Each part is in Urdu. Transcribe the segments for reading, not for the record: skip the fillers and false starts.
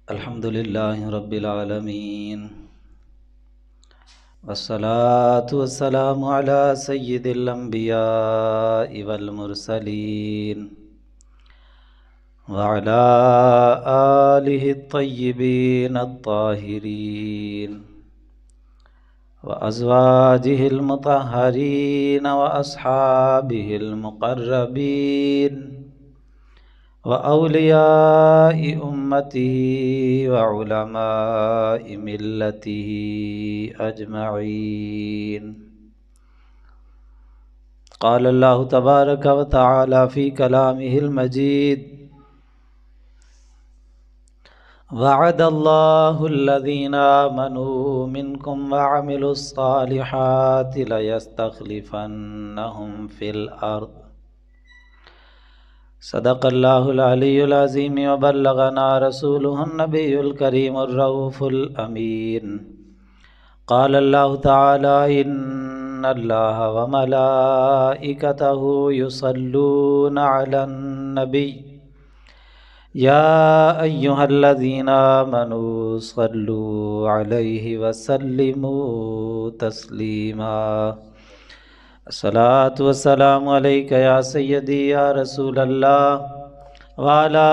الحمد لله رب العالمين، والصلاة والسلام على سيد الأنبياء والمرسلين وعلى آله الطيبين الطاهرين وأزواجه المطهرين وأصحابه المقربين وأولياء أمته وعلماء ملته أجمعين. قال الله تبارك وتعالى في كلامه المجيد: وعد الله الذين آمنوا منكم وعملوا الصالحات ليستخلفنهم في الأرض. صدق اللہ العلی العظیم وبلغنا رسولہ النبی الکریم الرؤوف الامین. قال اللہ تعالی: ان اللہ وملائکتہ یصلون علی النبی یا ایہا الذین آمنوا صلوا علیہ وسلموا تسلیما. الصلاة والسلام علیک یا سیدی یا رسول اللہ وعلی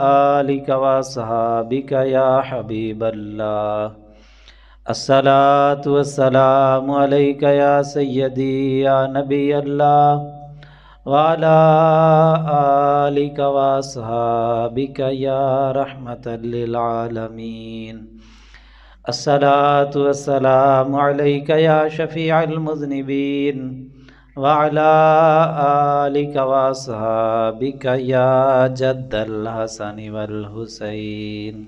آلک واصحابک یا حبیب اللہ. الصلاة والسلام علیک یا سیدی یا نبی اللہ وعلی آلک واصحابک یا رحمۃ للعالمین. الصلاة والسلام علیک یا شفیع المذنبین وعلى آلك واصحابك يا جد الحسن والحسین.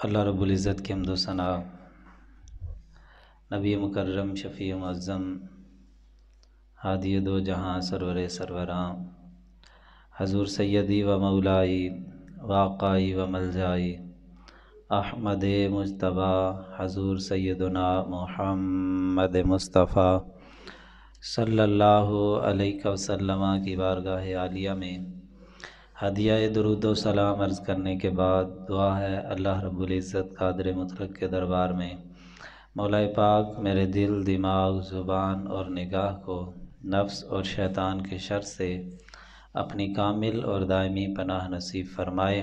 اللہ رب العزت کی حمد و ثنا، نبی مکرم شفیع معظم ہادی دو جہاں سرور سروراں حضور سیدی و مولائی واقعی و ملجائی احمد مجتبیٰ حضور سیدنا محمد مصطفیٰ صلی اللہ علیہ وسلم کی بارگاہ عالیہ میں ہدیہ درود و سلام عرض کرنے کے بعد دعا ہے اللہ رب العزت قادر مطلق کے دربار میں مولا پاک میرے دل، دماغ، زبان اور نگاہ کو نفس اور شیطان کے شر سے اپنی کامل اور دائمی پناہ نصیب فرمائے.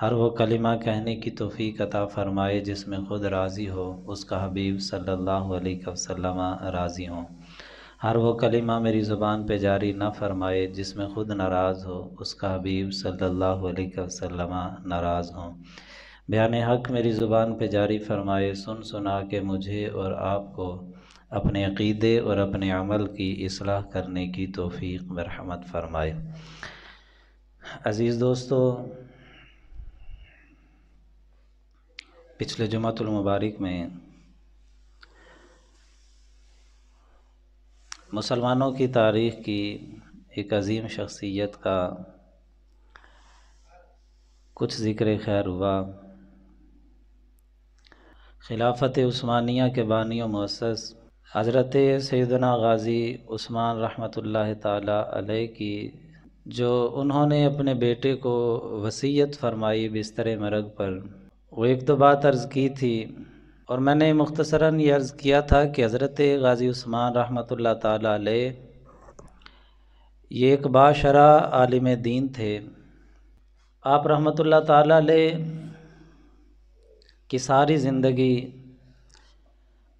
ہر وہ کلمہ کہنے کی توفیق عطا فرمائے جس میں خود راضی ہو، اس کا حبیب صلی اللہ علیہ وسلم راضی ہوں. ہر وہ کلمہ میری زبان پہ جاری نہ فرمائے جس میں خود ناراض ہو، اس کا حبیب صلی اللہ علیہ وسلم ناراض ہوں. بیان حق میری زبان پہ جاری فرمائے، سن سنا کے مجھے اور آپ کو اپنے عقیدے اور اپنے عمل کی اصلاح کرنے کی توفیق مرحمت فرمائے. عزیز دوستو، پچھلے جمعۃ المبارک میں مسلمانوں کی تاریخ کی ایک عظیم شخصیت کا کچھ ذکر خیر ہوا. خلافت عثمانیہ کے بانی و مؤسس حضرت سیدنا غازی عثمان رحمۃ اللہ تعالی علیہ کی جو انہوں نے اپنے بیٹے کو وصیت فرمائی بستر مرگ پر، وہ ایک دو بات عرض کی تھی اور میں نے مختصراً یہ عرض کیا تھا کہ حضرت غازی عثمان رحمۃ اللہ تعالی علیہ یہ ایک باشرع عالم دین تھے. آپ رحمۃ اللہ تعالی علیہ کی ساری زندگی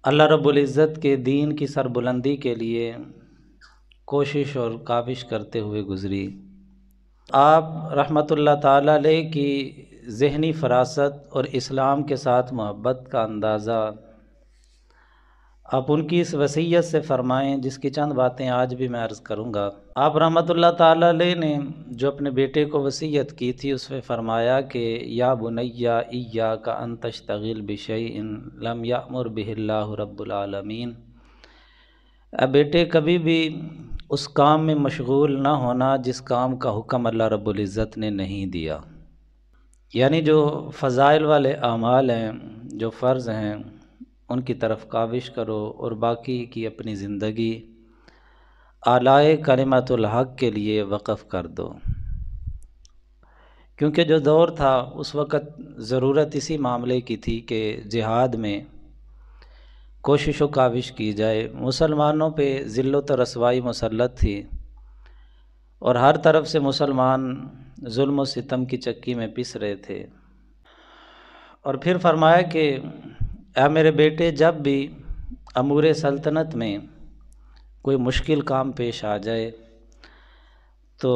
اللہ رب العزت کے دین کی سربلندی کے لیے کوشش اور کاوش کرتے ہوئے گزری. آپ رحمۃ اللہ تعالی علیہ کی ذہنی فراست اور اسلام کے ساتھ محبت کا اندازہ آپ ان کی اس وصیت سے فرمائیں جس کی چند باتیں آج بھی میں عرض کروں گا. آپ رحمۃ اللہ تعالی علیہ نے جو اپنے بیٹے کو وصیت کی تھی اس میں فرمایا کہ یا بنی ایاک ان تشتغل بشیء لم یأمر بہ اللہ رب العالمین. اے بیٹے، کبھی بھی اس کام میں مشغول نہ ہونا جس کام کا حکم اللہ رب العزت نے نہیں دیا. یعنی جو فضائل والے اعمال ہیں، جو فرض ہیں، ان کی طرف کاوش کرو اور باقی کی اپنی زندگی اعلیٰ کلمۃ الحق کے لیے وقف کر دو. کیونکہ جو دور تھا اس وقت ضرورت اسی معاملے کی تھی کہ جہاد میں کوشش و کاوش کی جائے۔ مسلمانوں پہ ذلت و رسوائی مسلط تھی اور ہر طرف سے مسلمان ظلم و ستم کی چکی میں پس رہے تھے۔ اور پھر فرمایا کہ اے میرے بیٹے، جب بھی امور سلطنت میں کوئی مشکل کام پیش آ جائے تو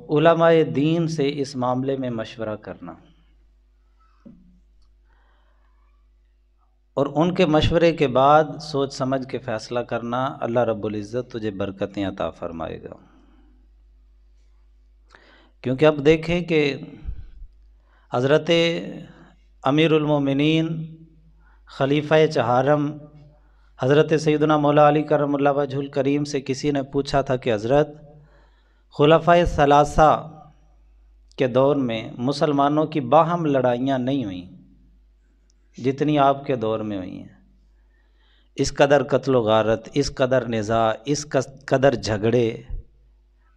علماء دین سے اس معاملے میں مشورہ کرنا، اور ان کے مشورے کے بعد سوچ سمجھ کے فیصلہ کرنا، اللہ رب العزت تجھے برکتیں عطا فرمائے گا۔ کیونکہ اب دیکھیں کہ حضرت امیر المومنین خلیفہ چہارم حضرت سیدنا مولا علی کرم اللہ وجہ الکریم سے کسی نے پوچھا تھا کہ حضرت، خلفائے ثلاثہ کے دور میں مسلمانوں کی باہم لڑائیاں نہیں ہوئیں جتنی آپ کے دور میں ہوئی ہیں، اس قدر قتل و غارت، اس قدر نزاع، اس قدر جھگڑے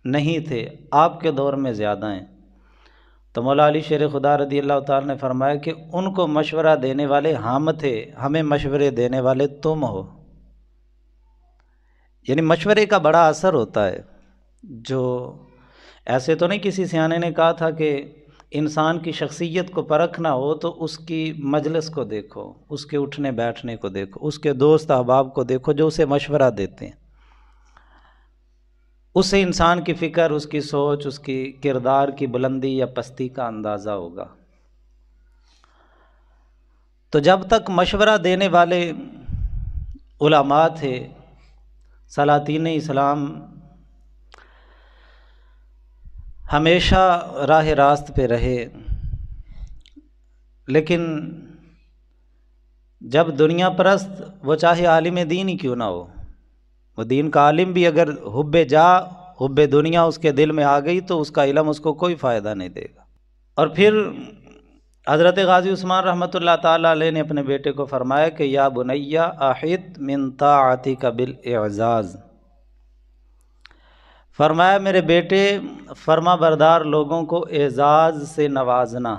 نہیں تھے، آپ کے دور میں زیادہ ہیں۔ تو مولا علی شیر خدا رضی اللہ تعالیٰ نے فرمایا کہ ان کو مشورہ دینے والے ہم تھے، ہمیں مشورے دینے والے تم ہو۔ یعنی مشورے کا بڑا اثر ہوتا ہے۔ جو ایسے تو نہیں، کسی سیانے نے کہا تھا کہ انسان کی شخصیت کو پرکھنا ہو تو اس کی مجلس کو دیکھو، اس کے اٹھنے بیٹھنے کو دیکھو، اس کے دوست احباب کو دیکھو جو اسے مشورہ دیتے ہیں، اس سے انسان کی فکر، اس کی سوچ، اس کی کردار کی بلندی یا پستی کا اندازہ ہوگا۔ تو جب تک مشورہ دینے والے علماء تھے، سلاطین اسلام ہمیشہ راہ راست پہ رہے، لیکن جب دنیا پرست، وہ چاہے عالم دین ہی کیوں نہ ہو، وہ دین کا عالم بھی اگر حب دنیا اس کے دل میں آ گئی تو اس کا علم اس کو کوئی فائدہ نہیں دے گا۔ اور پھر حضرت غازی عثمان رحمۃ اللہ تعالیٰ علیہ نے اپنے بیٹے کو فرمایا کہ یا بنیا احط من طاعتک بالاعزاز، فرمایا میرے بیٹے، فرما بردار لوگوں کو اعزاز سے نوازنا،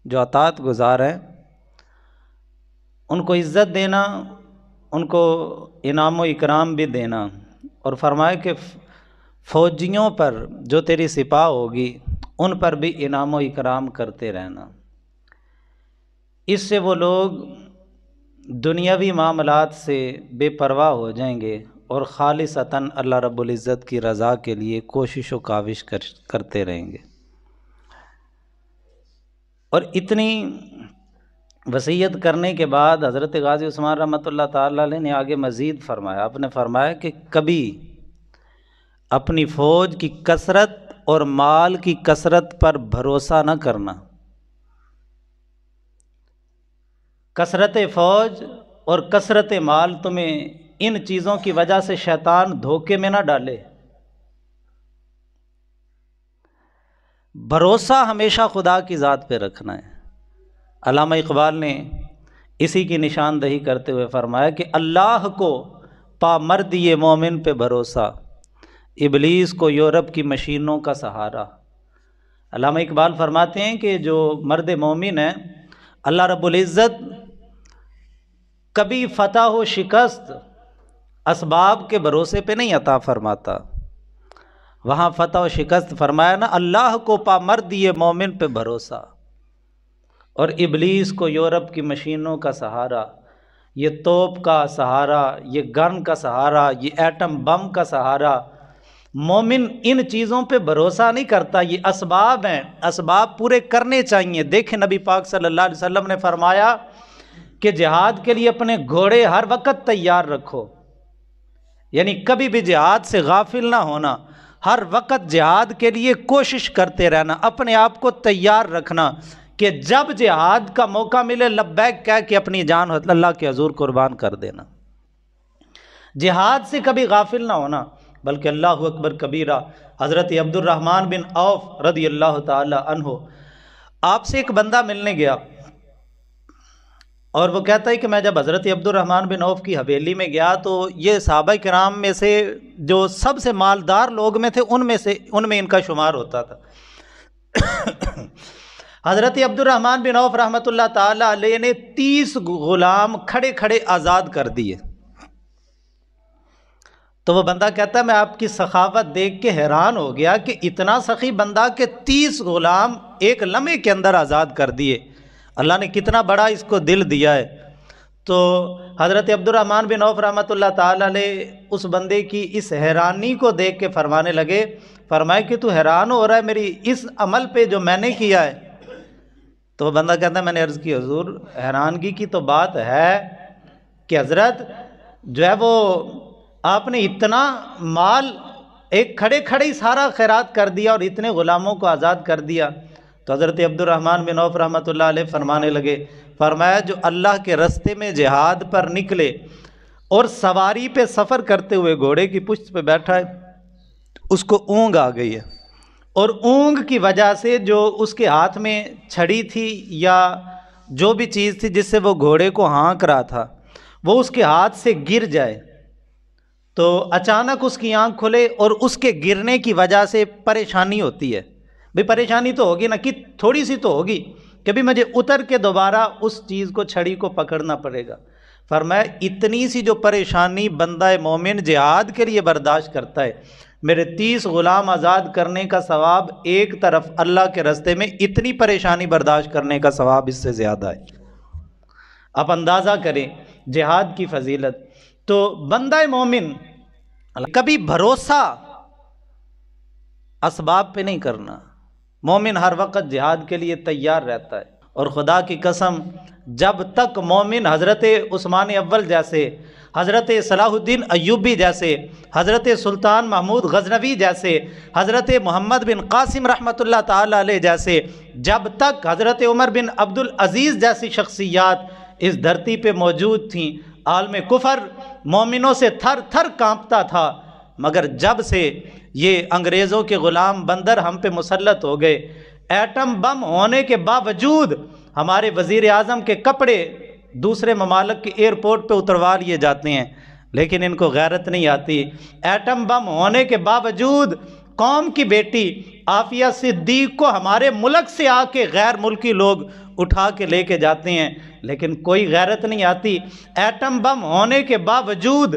جو اطاعت گزار ہیں ان کو عزت دینا، ان کو انعام و اکرام بھی دینا، اور فرمایا کہ فوجیوں پر جو تیری سپاہ ہوگی ان پر بھی انعام و اکرام کرتے رہنا۔ اس سے وہ لوگ دنیاوی معاملات سے بے پرواہ ہو جائیں گے اور خالصتاً اللہ رب العزت کی رضا کے لیے کوشش و کاوش کرتے رہیں گے۔ اور اتنی وصیت کرنے کے بعد حضرت غازی عثمان رحمۃ اللہ تعالیٰ علیہ نے آگے مزید فرمایا، آپ نے فرمایا کہ کبھی اپنی فوج کی کثرت اور مال کی کثرت پر بھروسہ نہ کرنا۔ کثرت فوج اور کثرت مال تمہیں ان چیزوں کی وجہ سے شیطان دھوکے میں نہ ڈالے۔ بھروسہ ہمیشہ خدا کی ذات پہ رکھنا ہے۔ علامہ اقبال نے اسی کی نشاندہی کرتے ہوئے فرمایا کہ اللہ کو پامردی مومن پہ بھروسہ، ابلیس کو یورپ کی مشینوں کا سہارا۔ علامہ اقبال فرماتے ہیں کہ جو مرد مومن ہے، اللہ رب العزت کبھی فتح و شکست اسباب کے بھروسے پہ نہیں عطا فرماتا۔ وہاں فتح و شکست فرمایا نا، اللہ کو پامردی مومن پہ بھروسہ اور ابلیس کو یورپ کی مشینوں کا سہارا، یہ توپ کا سہارا، یہ گن کا سہارا، یہ ایٹم بم کا سہارا۔ مومن ان چیزوں پہ بھروسہ نہیں کرتا، یہ اسباب ہیں، اسباب پورے کرنے چاہیے۔ دیکھیں نبی پاک صلی اللہ علیہ وسلم نے فرمایا کہ جہاد کے لیے اپنے گھوڑے ہر وقت تیار رکھو، یعنی کبھی بھی جہاد سے غافل نہ ہونا، ہر وقت جہاد کے لیے کوشش کرتے رہنا، اپنے آپ کو تیار رکھنا کہ جب جہاد کا موقع ملے لبیک کہہ کے اپنی جان اللہ کے حضور قربان کر دینا۔ جہاد سے کبھی غافل نہ ہونا، بلکہ اللہ اکبر کبیرہ۔ حضرت عبد الرحمن بن عوف رضی اللہ تعالی عنہ، آپ سے ایک بندہ ملنے گیا اور وہ کہتا ہے کہ میں جب حضرت عبد الرحمن بن عوف کی حویلی میں گیا تو یہ صحابہ کرام میں سے جو سب سے مالدار لوگ میں تھے ان میں ان کا شمار ہوتا تھا۔ حضرت عبد الرحمن بن عوف رحمۃ اللہ تعالی علیہ نے 30 غلام کھڑے کھڑے آزاد کر دیے. تو وہ بندہ کہتا ہے میں آپ کی سخاوت دیکھ کے حیران ہو گیا کہ اتنا سخی بندہ کہ 30 غلام ایک لمحے کے اندر آزاد کر دیے. اللہ نے کتنا بڑا اس کو دل دیا ہے. تو حضرت عبد الرحمن بن عوف رحمۃ اللہ تعالی علیہ اس بندے کی اس حیرانی کو دیکھ کے فرمانے لگے، فرمائے کہ تو حیران ہو رہا ہے میری اس عمل پہ جو میں نے کیا ہے؟ تو وہ بندہ کہتا ہے میں نے عرض کی حضور حیرانگی کی تو بات ہے کہ حضرت جو ہے وہ آپ نے اتنا مال ایک کھڑے کھڑے ہی سارا خیرات کر دیا اور اتنے غلاموں کو آزاد کر دیا. تو حضرت عبد الرحمن بن عوف رحمۃ اللہ علیہ فرمانے لگے، فرمایا جو اللہ کے رستے میں جہاد پر نکلے اور سواری پہ سفر کرتے ہوئے گھوڑے کی پشت پہ بیٹھا ہے، اس کو اونگ آ گئی ہے، اور اونگ کی وجہ سے جو اس کے ہاتھ میں چھڑی تھی یا جو بھی چیز تھی جس سے وہ گھوڑے کو ہانک رہا تھا وہ اس کے ہاتھ سے گر جائے، تو اچانک اس کی آنکھ کھلے اور اس کے گرنے کی وجہ سے پریشانی ہوتی ہے. بھئی پریشانی تو ہوگی نا، کہ تھوڑی سی تو ہوگی کہ بھی مجھے اتر کے دوبارہ اس چیز کو چھڑی کو پکڑنا پڑے گا. فرمایا اتنی سی جو پریشانی بندہ مومن جہاد کے لیے برداشت کرتا ہے، میرے 30 غلام آزاد کرنے کا ثواب ایک طرف، اللہ کے راستے میں اتنی پریشانی برداشت کرنے کا ثواب اس سے زیادہ ہے. آپ اندازہ کریں جہاد کی فضیلت. تو بندہ مومن کبھی بھروسہ اسباب پہ نہیں کرنا. مومن ہر وقت جہاد کے لیے تیار رہتا ہے. اور خدا کی قسم جب تک مومن حضرت عثمان اول جیسے، حضرت صلاح الدین ایوبی جیسے، حضرت سلطان محمود غزنوی جیسے، حضرت محمد بن قاسم رحمۃ اللہ تعالی علیہ جیسے، جب تک حضرت عمر بن عبد العزیز جیسی شخصیات اس دھرتی پہ موجود تھیں، عالم کفر مومنوں سے تھر تھر کانپتا تھا. مگر جب سے یہ انگریزوں کے غلام بندر ہم پہ مسلط ہو گئے، ایٹم بم ہونے کے باوجود ہمارے وزیر اعظم کے کپڑے دوسرے ممالک کے ایئرپورٹ پہ اتروا لیے جاتے ہیں، لیکن ان کو غیرت نہیں آتی. ایٹم بم ہونے کے باوجود قوم کی بیٹی عافیہ صدیق کو ہمارے ملک سے آ کے غیر ملکی لوگ اٹھا کے لے کے جاتے ہیں، لیکن کوئی غیرت نہیں آتی. ایٹم بم ہونے کے باوجود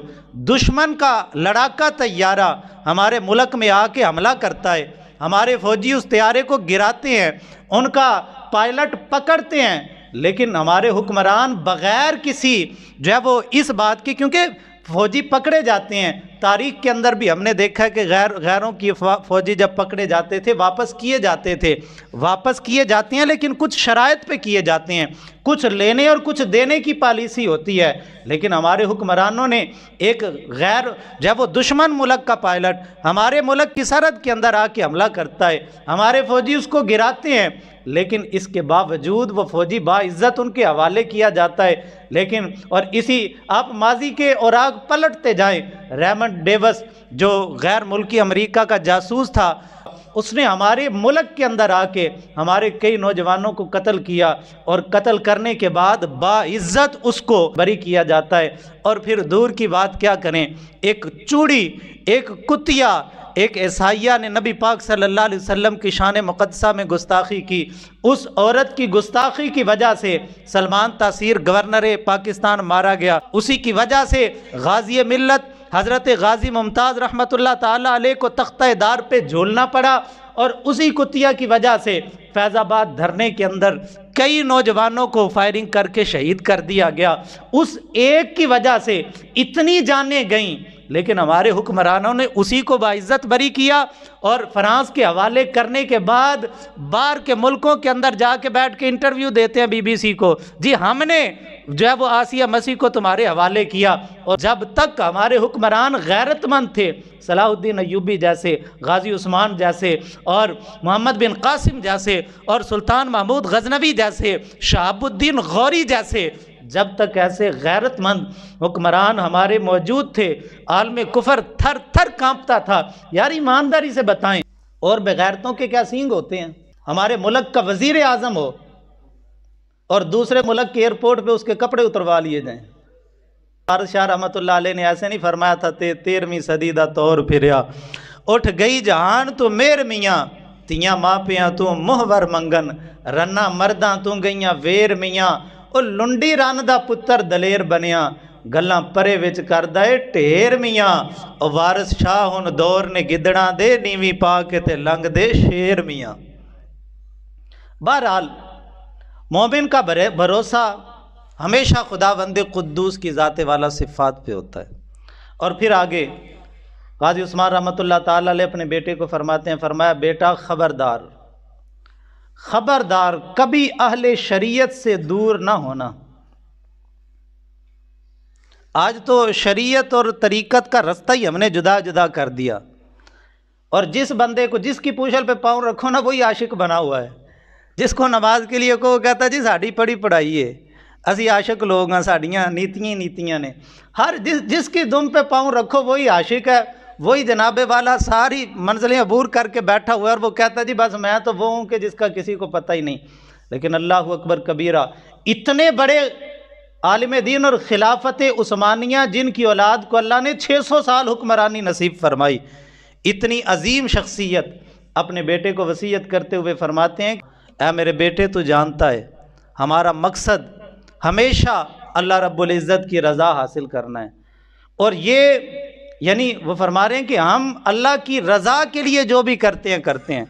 دشمن کا لڑاکا طیارہ ہمارے ملک میں آ کے حملہ کرتا ہے، ہمارے فوجی اس طیارے کو گراتے ہیں، ان کا پائلٹ پکڑتے ہیں، لیکن ہمارے حکمران بغیر کسی جو ہے وہ اس بات کی، کیونکہ فوجی پکڑے جاتے ہیں، تاریخ کے اندر بھی ہم نے دیکھا ہے کہ غیروں کی فوجی جب پکڑے جاتے تھے واپس کیے جاتے تھے، واپس کیے جاتے ہیں لیکن کچھ شرائط پہ کیے جاتے ہیں، کچھ لینے اور کچھ دینے کی پالیسی ہوتی ہے. لیکن ہمارے حکمرانوں نے ایک غیر جب وہ دشمن ملک کا پائلٹ ہمارے ملک کی سرحد کے اندر آ کے حملہ کرتا ہے، ہمارے فوجی اس کو گراتے ہیں، لیکن اس کے باوجود وہ فوجی باعزت ان کے حوالے کیا جاتا ہے. لیکن اور اسی آپ ماضی کے اوراق پلٹتے جائیں، ریمنڈ ڈیوس جو غیر ملکی امریکہ کا جاسوس تھا، اس نے ہمارے ملک کے اندر آ کے ہمارے کئی نوجوانوں کو قتل کیا، اور قتل کرنے کے بعد باعزت اس کو بری کیا جاتا ہے. اور پھر دور کی بات کیا کریں، ایک چوڑی، ایک کتیا، ایک عیسائیہ نے نبی پاک صلی اللہ علیہ وسلم کی شان مقدسہ میں گستاخی کی. اس عورت کی گستاخی کی وجہ سے سلمان تاثیر گورنر پاکستان مارا گیا. اسی کی وجہ سے غازی ملت حضرت غازی ممتاز رحمۃ اللہ تعالی علیہ کو تختہ دار پہ جھولنا پڑا، اور اسی کتیا کی وجہ سے فیض آباد دھرنے کے اندر کئی نوجوانوں کو فائرنگ کر کے شہید کر دیا گیا. اس ایک کی وجہ سے اتنی جانیں گئیں، لیکن ہمارے حکمرانوں نے اسی کو باعزت بری کیا، اور فرانس کے حوالے کرنے کے بعد باہر کے ملکوں کے اندر جا کے بیٹھ کے انٹرویو دیتے ہیں BBC کو، جی ہم نے جو ہے وہ آسیہ مسیح کو تمہارے حوالے کیا. اور جب تک ہمارے حکمران غیرت مند تھے، صلاح الدین ایوبی جیسے، غازی عثمان جیسے، اور محمد بن قاسم جیسے، اور سلطان محمود غزنوی جیسے، شہاب الدین غوری جیسے، جب تک ایسے غیرت مند حکمران ہمارے موجود تھے، عالم کفر تھر تھر کانپتا تھا. یار ایمانداری سے بتائیں، اور بغیرتوں کے کیا سینگ ہوتے ہیں؟ ہمارے ملک کا وزیر اعظم ہو اور دوسرے ملک کے ایئرپورٹ پہ اس کے کپڑے اتروا لیے جائیں. فارض شاہ رحمۃ اللہ علیہ نے ایسے نہیں فرمایا تھا 13ویں صدی دا طور پھریا، اٹھ گئی جہان تو میر میاں، تیاں ماپیاں تو محور منگن رنا مرداں تو گئیاں ویر میاں او لنڈی رن دا پتر دلیر بنیا گلاں پرے وچ کردا اے ٹھیر میاں او وارث شاہ ہن دور نے گدڑاں دے نیویں پا کے تے لنگ دے شیر میاں۔ بہرحال مومن کا بھروسہ ہمیشہ خداوند قدوس کی ذات والا صفات پہ ہوتا ہے۔ اور پھر آگے قاضی عثمان رحمۃ اللہ تعالی علیہ اپنے بیٹے کو فرماتے ہیں، فرمایا بیٹا خبردار خبردار کبھی اہل شریعت سے دور نہ ہونا۔ آج تو شریعت اور طریقت کا رستہ ہی ہم نے جدا جدا کر دیا، اور جس بندے کو جس کی پوچھل پہ پاؤں رکھو نا وہی عاشق بنا ہوا ہے۔ جس کو نماز کے لیے کو کہتا جی ساڑی پڑھی پڑھائی ہے، اسی عاشق لوگ ہیں، ساڑیاں نیتیاں نے، ہر جس کی دم پہ پاؤں رکھو وہی عاشق ہے، وہی جناب والا ساری منزلیں عبور کر کے بیٹھا ہوا ہے، اور وہ کہتا جی بس میں تو وہ ہوں کہ جس کا کسی کو پتہ ہی نہیں۔ لیکن اللہ اکبر کبیرہ، اتنے بڑے عالم دین اور خلافت عثمانیہ جن کی اولاد کو اللہ نے 600 سال حکمرانی نصیب فرمائی، اتنی عظیم شخصیت اپنے بیٹے کو وصیت کرتے ہوئے فرماتے ہیں، اے میرے بیٹے تو جانتا ہے ہمارا مقصد ہمیشہ اللہ رب العزت کی رضا حاصل کرنا ہے، اور یہ یعنی وہ فرما رہے ہیں کہ ہم اللہ کی رضا کے لیے جو بھی کرتے ہیں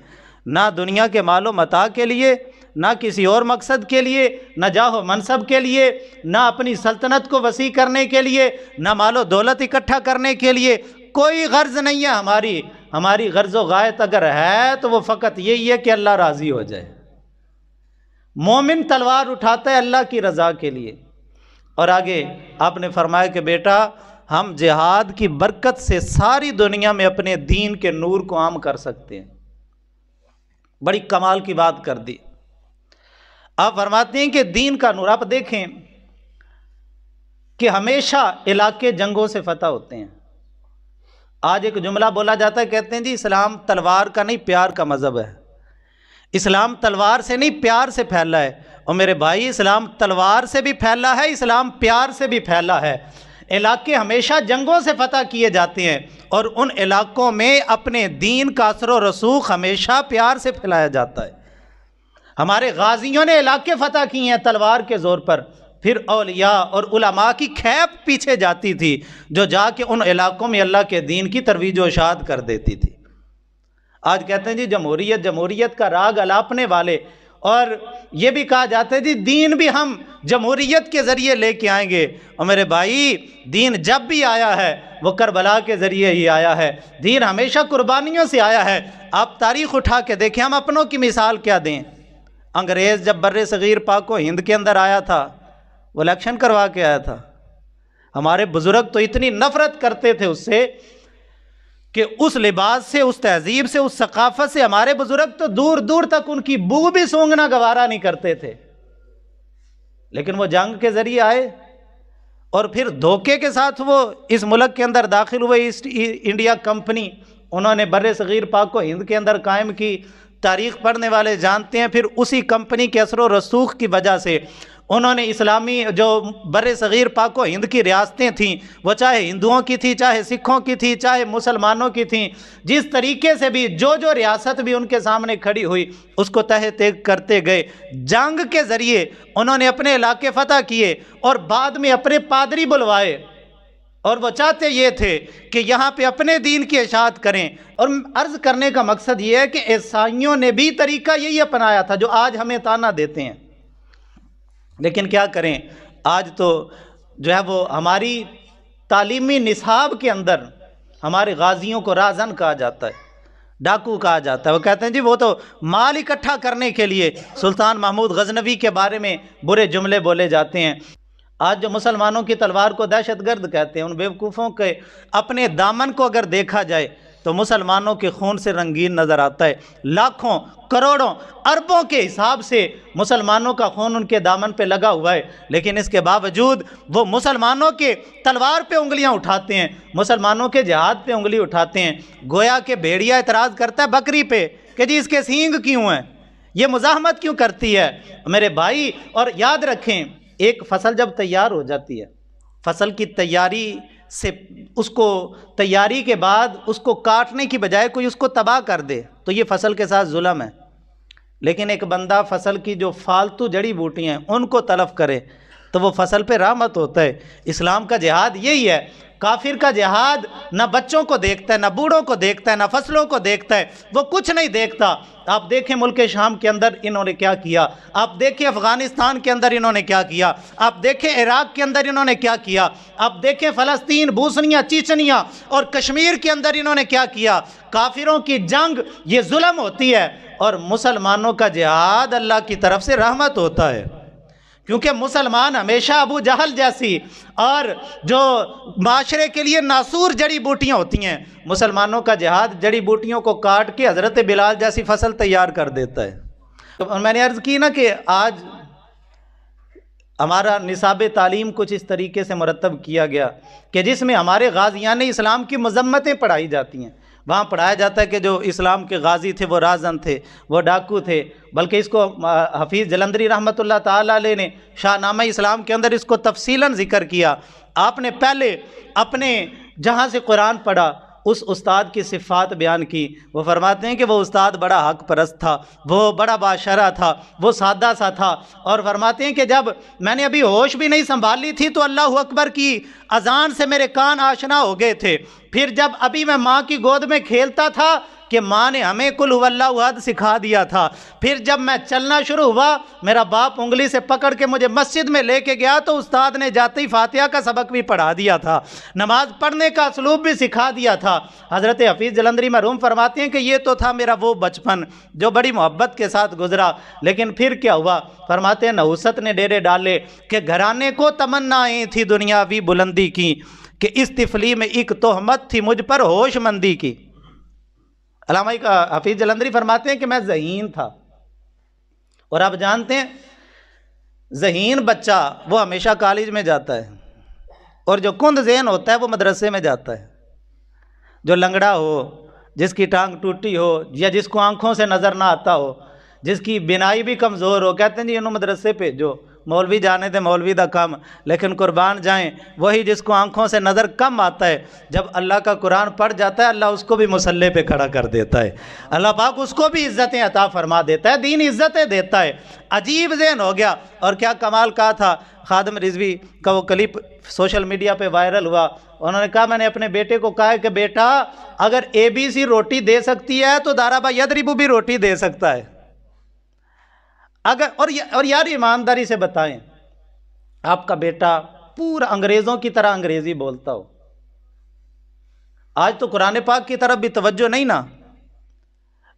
نہ دنیا کے مال و متاع کے لیے، نہ کسی اور مقصد کے لیے، نہ جاہ و منصب کے لیے، نہ اپنی سلطنت کو وسیع کرنے کے لیے، نہ مال و دولت اکٹھا کرنے کے لیے، کوئی غرض نہیں ہے ہماری غرض و غایت اگر ہے تو وہ فقط یہی ہے کہ اللہ راضی ہو جائے۔ مومن تلوار اٹھاتا ہے اللہ کی رضا کے لیے۔ اور آگے آپ نے فرمایا کہ بیٹا ہم جہاد کی برکت سے ساری دنیا میں اپنے دین کے نور کو عام کر سکتے ہیں۔ بڑی کمال کی بات کر دی۔ آپ فرماتے ہیں کہ دین کا نور، آپ دیکھیں کہ ہمیشہ علاقے جنگوں سے فتح ہوتے ہیں۔ آج ایک جملہ بولا جاتا ہے، کہتے ہیں جی اسلام تلوار کا نہیں پیار کا مذہب ہے، اسلام تلوار سے نہیں پیار سے پھیلا ہے۔ اور میرے بھائی اسلام تلوار سے بھی پھیلا ہے، اسلام پیار سے بھی پھیلا ہے۔ علاقے ہمیشہ جنگوں سے فتح کیے جاتے ہیں، اور ان علاقوں میں اپنے دین کا اثر و رسوخ ہمیشہ پیار سے پھیلایا جاتا ہے۔ ہمارے غازیوں نے علاقے فتح کیے ہیں تلوار کے زور پر، پھر اولیاء اور علماء کی کھیپ پیچھے جاتی تھی جو جا کے ان علاقوں میں اللہ کے دین کی ترویج و اشاعت کر دیتی تھی۔ آج کہتے ہیں جی جمہوریت کا راگ الاپنے والے، اور یہ بھی کہا جاتا ہے جی دین بھی ہم جمہوریت کے ذریعے لے کے آئیں گے۔ اور میرے بھائی دین جب بھی آیا ہے وہ کربلا کے ذریعے ہی آیا ہے، دین ہمیشہ قربانیوں سے آیا ہے۔ آپ تاریخ اٹھا کے دیکھیں، ہم اپنوں کی مثال کیا دیں؟ انگریز جب بر صغیر پاک و ہند کے اندر آیا تھا وہ الیکشن کروا کے آیا تھا۔ ہمارے بزرگ تو اتنی نفرت کرتے تھے اس سے کہ اس لباس سے، اس تہذیب سے، اس ثقافت سے ہمارے بزرگ تو دور دور تک ان کی بو بھی سونگنا گوارا نہیں کرتے تھے۔ لیکن وہ جنگ کے ذریعے آئے، اور پھر دھوکے کے ساتھ وہ اس ملک کے اندر داخل ہوئے۔ ایسٹ انڈیا کمپنی انہوں نے بر صغیر پاک و ہند کے اندر قائم کی۔ تاریخ پڑھنے والے جانتے ہیں پھر اسی کمپنی کے اثر و رسوخ کی وجہ سے انہوں نے اسلامی جو بر صغیر پاک و ہند کی ریاستیں تھیں، وہ چاہے ہندوؤں کی تھی، چاہے سکھوں کی تھی، چاہے مسلمانوں کی تھیں، جس طریقے سے بھی جو ریاست بھی ان کے سامنے کھڑی ہوئی اس کو تہہ تیگ کرتے گئے۔ جنگ کے ذریعے انہوں نے اپنے علاقے فتح کیے، اور بعد میں اپنے پادری بلوائے، اور وہ چاہتے یہ تھے کہ یہاں پہ اپنے دین کی اشاعت کریں۔ اور عرض کرنے کا مقصد یہ ہے کہ عیسائیوں نے بھی طریقہ یہی اپنایا تھا جو آج ہمیں طعنہ دیتے ہیں۔ لیکن کیا کریں، آج تو جو ہے وہ ہماری تعلیمی نصاب کے اندر ہمارے غازیوں کو راہزن کہا جاتا ہے، ڈاکو کہا جاتا ہے۔ وہ کہتے ہیں جی وہ تو مال اکٹھا کرنے کے لیے سلطان محمود غزنوی کے بارے میں برے جملے بولے جاتے ہیں۔ آج جو مسلمانوں کی تلوار کو دہشت گرد کہتے ہیں، ان بیوقوفوں کے اپنے دامن کو اگر دیکھا جائے تو مسلمانوں کے خون سے رنگین نظر آتا ہے۔ لاکھوں، کروڑوں، اربوں کے حساب سے مسلمانوں کا خون ان کے دامن پہ لگا ہوا ہے، لیکن اس کے باوجود وہ مسلمانوں کے تلوار پہ انگلیاں اٹھاتے ہیں، مسلمانوں کے جہاد پہ انگلی اٹھاتے ہیں۔ گویا کہ بھیڑیا اعتراض کرتا ہے بکری پہ کہ جی اس کے سینگ کیوں ہیں، یہ مزاحمت کیوں کرتی ہے؟ میرے بھائی، اور یاد رکھیں ایک فصل جب تیار ہو جاتی ہے، فصل کی تیاری سے اس کو تیاری کے بعد اس کو کاٹنے کی بجائے کوئی اس کو تباہ کر دے تو یہ فصل کے ساتھ ظلم ہے، لیکن ایک بندہ فصل کی جو فالتو جڑی بوٹیاں ہیں ان کو تلف کرے تو وہ فصل پہ رحمت ہوتا ہے۔ اسلام کا جہاد یہی ہے۔ کافر کا جہاد نہ بچوں کو دیکھتا ہے، نہ بوڑھوں کو دیکھتا ہے، نہ فصلوں کو دیکھتا ہے، وہ کچھ نہیں دیکھتا۔ آپ دیکھیں ملک شام کے اندر انہوں نے کیا کیا، آپ دیکھیں افغانستان کے اندر انہوں نے کیا کیا، آپ دیکھیں عراق کے اندر انہوں نے کیا کیا، آپ دیکھیں فلسطین، بوسنیا، چیچنیا اور کشمیر کے اندر انہوں نے کیا کیا۔ کافروں کی جنگ یہ ظلم ہوتی ہے، اور مسلمانوں کا جہاد اللہ کی طرف سے رحمت ہوتا ہے، کیونکہ مسلمان ہمیشہ ابو جہل جیسی اور جو معاشرے کے لیے ناسور جڑی بوٹیاں ہوتی ہیں، مسلمانوں کا جہاد جڑی بوٹیوں کو کاٹ کے حضرت بلال جیسی فصل تیار کر دیتا ہے۔ اور میں نے عرض کی نا کہ آج ہمارا نصاب تعلیم کچھ اس طریقے سے مرتب کیا گیا کہ جس میں ہمارے غازیان اسلام کی مذمتیں پڑھائی جاتی ہیں۔ وہاں پڑھایا جاتا ہے کہ جو اسلام کے غازی تھے وہ رازن تھے، وہ ڈاکو تھے، بلکہ اس کو حفیظ جلندری رحمۃ اللہ تعالیٰ علیہ نے شاہ نامہ اسلام کے اندر اس کو تفصیلاً ذکر کیا۔ آپ نے پہلے اپنے جہاں سے قرآن پڑھا اس استاد کی صفات بیان کی۔ وہ فرماتے ہیں کہ وہ استاد بڑا حق پرست تھا، وہ بڑا باشرہ تھا، وہ سادہ سا تھا، اور فرماتے ہیں کہ جب میں نے ابھی ہوش بھی نہیں سنبھالی تھی تو اللہ اکبر کی اذان سے میرے کان آشنا ہو گئے تھے۔ پھر جب ابھی میں ماں کی گود میں کھیلتا تھا کہ ماں نے ہمیں قل هو اللہ احد سکھا دیا تھا۔ پھر جب میں چلنا شروع ہوا میرا باپ انگلی سے پکڑ کے مجھے مسجد میں لے کے گیا تو استاد نے جاتے ہی فاتحہ کا سبق بھی پڑھا دیا تھا، نماز پڑھنے کا اسلوب بھی سکھا دیا تھا۔ حضرت حفیظ جلندری مرحوم فرماتے ہیں کہ یہ تو تھا میرا وہ بچپن جو بڑی محبت کے ساتھ گزرا، لیکن پھر کیا ہوا؟ فرماتے ہیں نحوست نے ڈیرے ڈالے کہ گھرانے کو تمنائیں تھی دنیاوی بلندی کی، کہ اس طفلی میں ایک تہمت تھی مجھ پر ہوش مندی کی۔ علامہ حفیظ جلندری فرماتے ہیں کہ میں ذہین تھا، اور آپ جانتے ہیں ذہین بچہ وہ ہمیشہ کالج میں جاتا ہے، اور جو کند ذہن ہوتا ہے وہ مدرسے میں جاتا ہے۔ جو لنگڑا ہو، جس کی ٹانگ ٹوٹی ہو، یا جس کو آنکھوں سے نظر نہ آتا ہو، جس کی بینائی بھی کمزور ہو، کہتے ہیں جی انہوں مدرسے بھیجو، مولوی جانے دے مولوی دا کم، لیکن قربان جائیں وہی جس کو آنکھوں سے نظر کم آتا ہے جب اللہ کا قرآن پڑھ جاتا ہے اللہ اس کو بھی مصلی پہ کھڑا کر دیتا ہے، اللہ پاک اس کو بھی عزتیں عطا فرما دیتا ہے، دین عزتیں دیتا ہے۔ عجیب ذہن ہو گیا، اور کیا کمال کہا تھا خادم رضوی کا وہ کلپ سوشل میڈیا پہ وائرل ہوا۔ انہوں نے کہا میں نے اپنے بیٹے کو کہا ہے کہ بیٹا اگر ABC روٹی دے سکتی ہے تو دارابا یدربو بھی روٹی دے سکتا ہے۔ اگر اور یار ایمانداری سے بتائیں آپ کا بیٹا پورا انگریزوں کی طرح انگریزی بولتا ہو، آج تو قرآن پاک کی طرف بھی توجہ نہیں نا۔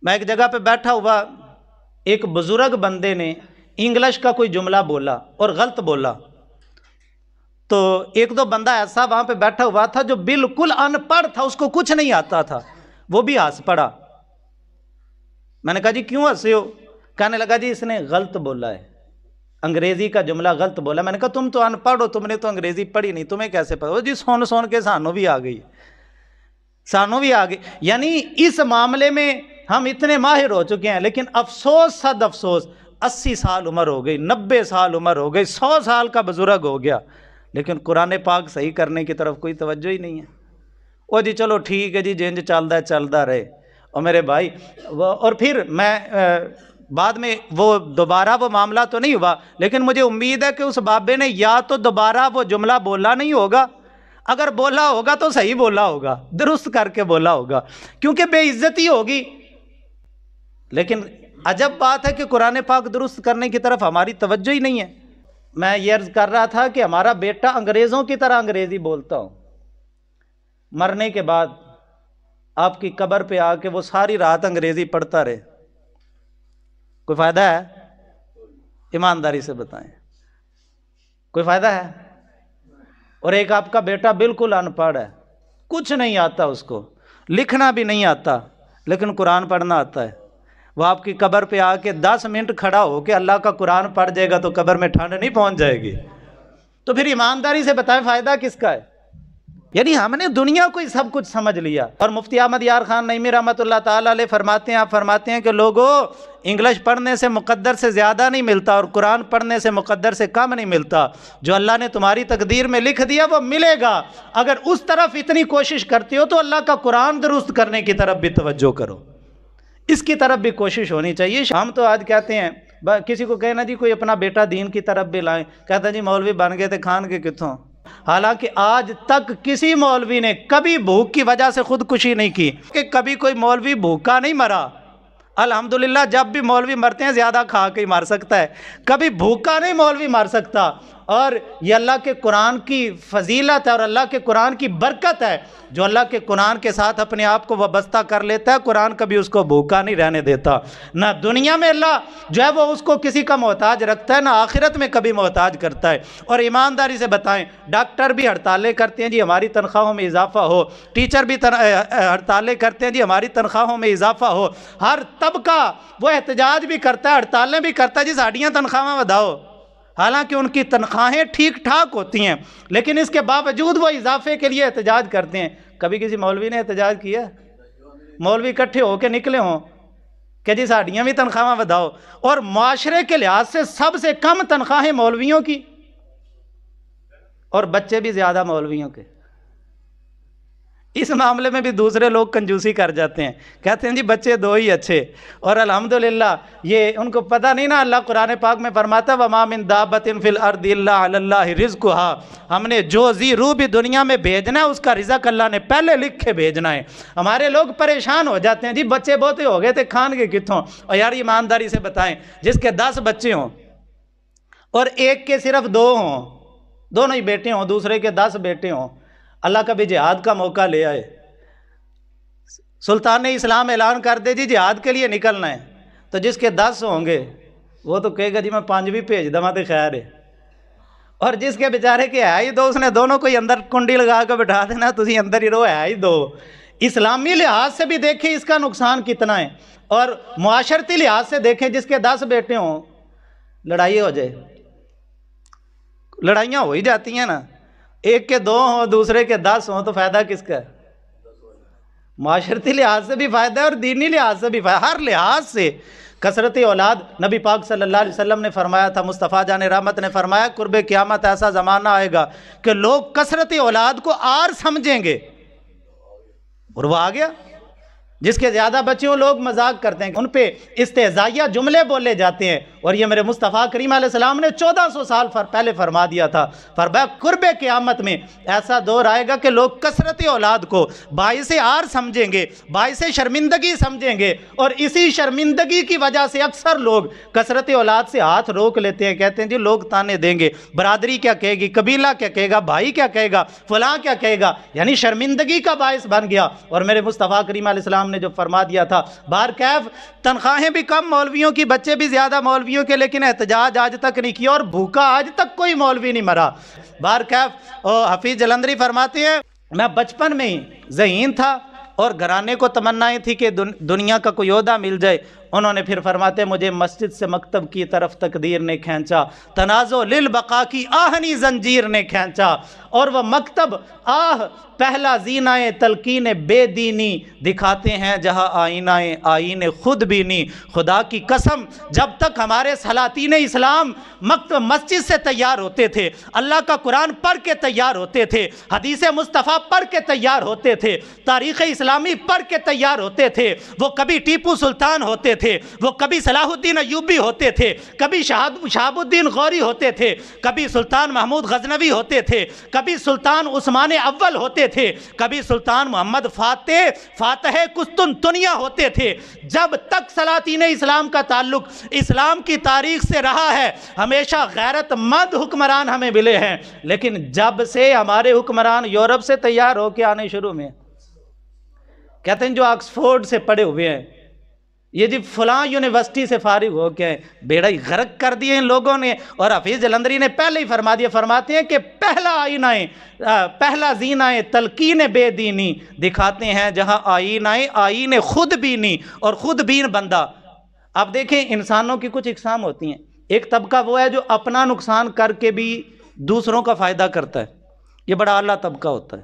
میں ایک جگہ پہ بیٹھا ہوا، ایک بزرگ بندے نے انگلش کا کوئی جملہ بولا اور غلط بولا، تو ایک دو بندہ ایسا وہاں پہ بیٹھا ہوا تھا جو بالکل ان پڑھ تھا، اس کو کچھ نہیں آتا تھا، وہ بھی ہنس پڑا۔ میں نے کہا جی کیوں ہنسے ہو؟ کہنے لگا جی اس نے غلط بولا ہے، انگریزی کا جملہ غلط بولا۔ میں نے کہا تم تو ان پڑھ ہو، تم نے تو انگریزی پڑھی نہیں، تمہیں کیسے پڑھو؟ جی سون کے سانوں بھی آ گئی، سانوں بھی آ گئی۔ یعنی اس معاملے میں ہم اتنے ماہر ہو چکے ہیں، لیکن افسوس صد افسوس 80 سال عمر ہو گئی، 90 سال عمر ہو گئی، 100 سال کا بزرگ ہو گیا، لیکن قرآن پاک صحیح کرنے کی طرف کوئی توجہ ہی نہیں ہے۔ وہ جی چلو ٹھیک ہے جی جنج چلدا ہے چلدا رہے۔ اور میرے بھائی اور پھر میں بعد میں وہ دوبارہ وہ معاملہ تو نہیں ہوا، لیکن مجھے امید ہے کہ اس بابے نے یا تو دوبارہ وہ جملہ بولا نہیں ہوگا، اگر بولا ہوگا تو صحیح بولا ہوگا، درست کر کے بولا ہوگا، کیونکہ بے عزتی ہوگی۔ لیکن عجب بات ہے کہ قرآن پاک درست کرنے کی طرف ہماری توجہ ہی نہیں ہے۔ میں یہ عرض کر رہا تھا کہ ہمارا بیٹا انگریزوں کی طرح انگریزی بولتا ہو، مرنے کے بعد آپ کی قبر پہ آ کے وہ ساری رات انگریزی پڑھتا رہے، کوئی فائدہ ہے؟ ایمانداری سے بتائیں کوئی فائدہ ہے؟ اور ایک آپ کا بیٹا بالکل ان پڑھ ہے، کچھ نہیں آتا، اس کو لکھنا بھی نہیں آتا، لیکن قرآن پڑھنا آتا ہے، وہ آپ کی قبر پہ آ کے 10 منٹ کھڑا ہو کے اللہ کا قرآن پڑھ جائے گا تو قبر میں ٹھنڈ نہیں پہنچ جائے گی؟ تو پھر ایمانداری سے بتائیں فائدہ کس کا ہے؟ یعنی ہم نے دنیا کو ہی سب کچھ سمجھ لیا۔ اور مفتی احمد یار خان نعیمی رحمۃ اللہ تعالیٰ علیہ فرماتے ہیں، آپ فرماتے ہیں کہ لوگوں، انگلش پڑھنے سے مقدر سے زیادہ نہیں ملتا اور قرآن پڑھنے سے مقدر سے کم نہیں ملتا۔ جو اللہ نے تمہاری تقدیر میں لکھ دیا وہ ملے گا۔ اگر اس طرف اتنی کوشش کرتے ہو تو اللہ کا قرآن درست کرنے کی طرف بھی توجہ کرو، اس کی طرف بھی کوشش ہونی چاہیے۔ ہم تو آج کہتے ہیں، کسی کو کہنا جی کوئی اپنا بیٹا دین کی طرف بھی لائیں، کہتا جی مولوی بن گئے تھے کھان کے کتوں۔ حالانکہ آج تک کسی مولوی نے کبھی بھوک کی وجہ سے خودکشی نہیں کی، کہ کبھی کوئی مولوی بھوکا نہیں مرا۔ الحمدللہ جب بھی مولوی مرتے ہیں زیادہ کھا کے ہی مر سکتا ہے، کبھی بھوکا نہیں مولوی مر سکتا۔ اور یہ اللہ کے قرآن کی فضیلت ہے اور اللہ کے قرآن کی برکت ہے۔ جو اللہ کے قرآن کے ساتھ اپنے آپ کو وابستہ کر لیتا ہے، قرآن کبھی اس کو بھوکا نہیں رہنے دیتا۔ نہ دنیا میں اللہ جو ہے وہ اس کو کسی کا محتاج رکھتا ہے، نہ آخرت میں کبھی محتاج کرتا ہے۔ اور ایمانداری سے بتائیں، ڈاکٹر بھی ہڑتالیں کرتے ہیں جی ہماری تنخواہوں میں اضافہ ہو، ٹیچر بھی ہڑتالیں کرتے ہیں جی ہماری تنخواہوں میں اضافہ ہو، ہر طبقہ وہ احتجاج بھی کرتا ہے، ہڑتالیں بھی کرتا ہے جی ساڑیاں تنخواہیں وداؤ۔ حالانکہ ان کی تنخواہیں ٹھیک ٹھاک ہوتی ہیں، لیکن اس کے باوجود وہ اضافے کے لیے احتجاج کرتے ہیں۔ کبھی کسی مولوی نے احتجاج کیا؟ مولوی اکٹھے ہو کے نکلے ہوں کہ جی ساڑیاں بھی تنخواہیں وداؤ؟ اور معاشرے کے لحاظ سے سب سے کم تنخواہیں مولویوں کی، اور بچے بھی زیادہ مولویوں کے۔ اس معاملے میں بھی دوسرے لوگ کنجوسی کر جاتے ہیں، کہتے ہیں جی بچے دو ہی اچھے۔ اور الحمدللہ یہ ان کو پتہ نہیں نا، اللہ قرآن پاک میں فرماتا ہے وَمَا مِن دَابَّةٍ فِي الْأَرْضِ إِلَّا عَلَى اللَّهِ رِزْقُهَا۔ ہم نے جو ذی روح بھی دنیا میں بھیجنا ہے اس کا رزق اللہ نے پہلے لکھ کے بھیجنا ہے۔ ہمارے لوگ پریشان ہو جاتے ہیں جی بچے بہتے ہو گئے تھے کھان کے کتوں۔ اور یار ایمانداری سے بتائیں، جس کے 10 بچے ہوں اور ایک کے صرف 2 ہوں، دونوں ہی بیٹے ہوں، دوسرے کے 10 بیٹے ہوں، اللہ کا بھی جہاد کا موقع لے آئے، سلطان اسلام اعلان کر دے جی جہاد کے لیے نکلنا ہے، تو جس کے 10 ہوں گے وہ تو کہے گا جی میں 5 بھی بھیج دما تے خیر ہے۔ اور جس کے بیچارے کے ہے ہی 2، اس نے دونوں کو ہی اندر کنڈی لگا کے بٹھا دینا، تسی اندر ہی رہو، ہے ہی 2۔ اسلامی لحاظ سے بھی دیکھیں اس کا نقصان کتنا ہے، اور معاشرتی لحاظ سے دیکھیں جس کے 10 بیٹے ہوں، لڑائی ہو جائے، لڑائیاں ہو ہی جاتی ہیں نا، ایک کے 2 ہوں دوسرے کے 10 ہوں، تو فائدہ کس کا ہے؟ معاشرتی لحاظ سے بھی فائدہ ہے اور دینی لحاظ سے بھی فائدہ، ہر لحاظ سے۔ کثرت اولاد، نبی پاک صلی اللہ علیہ وسلم نے فرمایا تھا، مصطفیٰ جان رحمت نے فرمایا قرب قیامت ایسا زمانہ آئے گا کہ لوگ کثرت اولاد کو آر سمجھیں گے، اور وہ آ گیا۔ جس کے زیادہ بچے ہوں لوگ مذاق کرتے ہیں، ان پہ استہزائیہ جملے بولے جاتے ہیں، اور یہ میرے مصطفیٰ کریم علیہ السلام نے 1400 سال پہلے فرما دیا تھا۔ فرمایا قرب قیامت میں ایسا دور آئے گا کہ لوگ کثرت اولاد کو باعث عار سمجھیں گے، باعث شرمندگی سمجھیں گے، اور اسی شرمندگی کی وجہ سے اکثر لوگ کثرت اولاد سے ہاتھ روک لیتے ہیں، کہتے ہیں جی لوگ تانے دیں گے، برادری کیا کہے گی، قبیلہ کیا کہے گا، بھائی کیا کہے گا، فلاں کیا کہے گا، یعنی شرمندگی کا باعث بن گیا۔ اور میرے مصطفیٰ کریم علیہ السلام نے جو فرما دیا تھا، بہرکیف تنخواہیں بھی کم مولویوں کی، بچے بھی زیادہ مولویوں کے، لیکن احتجاج آج تک نہیں کیا، اور بھوکا آج تک کوئی مولوی نہیں مرا۔ بہرکیف حفیظ جلندری فرماتے ہیں میں بچپن میں ہی ذہین تھا اور گھرانے کو تمنائیں تھی کہ دنیا کا کوئی عہدہ مل جائے۔ انہوں نے پھر فرماتے ہیں مجھے مسجد سے مکتب کی طرف تقدیر نے کھینچا، تنازع للبقا کی آہنی زنجیر نے کھینچا، اور وہ مکتب پہلا زینہ تلقین بے دینی دکھاتے ہیں جہاں آئین خود بینی۔ خدا کی قسم جب تک ہمارے سلاطین اسلام مسجد سے تیار ہوتے تھے، اللہ کا قرآن پڑھ کے تیار ہوتے تھے، حدیث مصطفیٰ پڑھ کے تیار ہوتے تھے، تاریخ اسلامی پڑھ کے تیار ہوتے تھے، وہ کبھی ٹیپو سلطان ہوتے تھے، وہ کبھی صلاح الدین ایوبی ہوتے تھے، کبھی شہاب الدین غوری ہوتے تھے، کبھی سلطان محمود غزنوی ہوتے تھے، کبھی سلطان عثمان اول ہوتے تھے، کبھی سلطان محمد فاتح قسطنطنیہ ہوتے تھے۔ جب تک سلاطین اسلام کا تعلق اسلام کی تاریخ سے رہا ہے، ہمیشہ غیرت مند حکمران ہمیں ملے ہیں، لیکن جب سے ہمارے حکمران یورپ سے تیار ہو کے آنے شروع میں، کہتے ہیں جو آکسفورڈ سے پڑھے ہوئے ہیں، یہ جی فلاں یونیورسٹی سے فارغ ہو کے بیڑا ہی غرق کر دیے ان لوگوں نے۔ اور حفیظ جلندری نے پہلے ہی فرما دیا، فرماتے ہیں کہ پہلا زینہ تلقین بے دینی دکھاتے ہیں جہاں آئین خود بینی، اور خود بین بندہ۔ اب دیکھیں انسانوں کی کچھ اقسام ہوتی ہیں، ایک طبقہ وہ ہے جو اپنا نقصان کر کے بھی دوسروں کا فائدہ کرتا ہے، یہ بڑا اعلیٰ طبقہ ہوتا ہے۔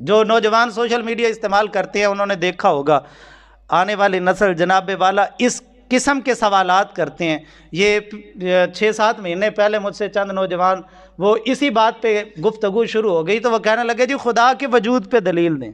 جو نوجوان سوشل میڈیا استعمال کرتے ہیں انہوں نے دیکھا ہوگا، آنے والی نسل جناب والا اس قسم کے سوالات کرتے ہیں۔ یہ 6-7 مہینے پہلے مجھ سے چند نوجوان وہ اسی بات پہ گفتگو شروع ہو گئی، تو وہ کہنے لگے جی خدا کے وجود پہ دلیل دیں۔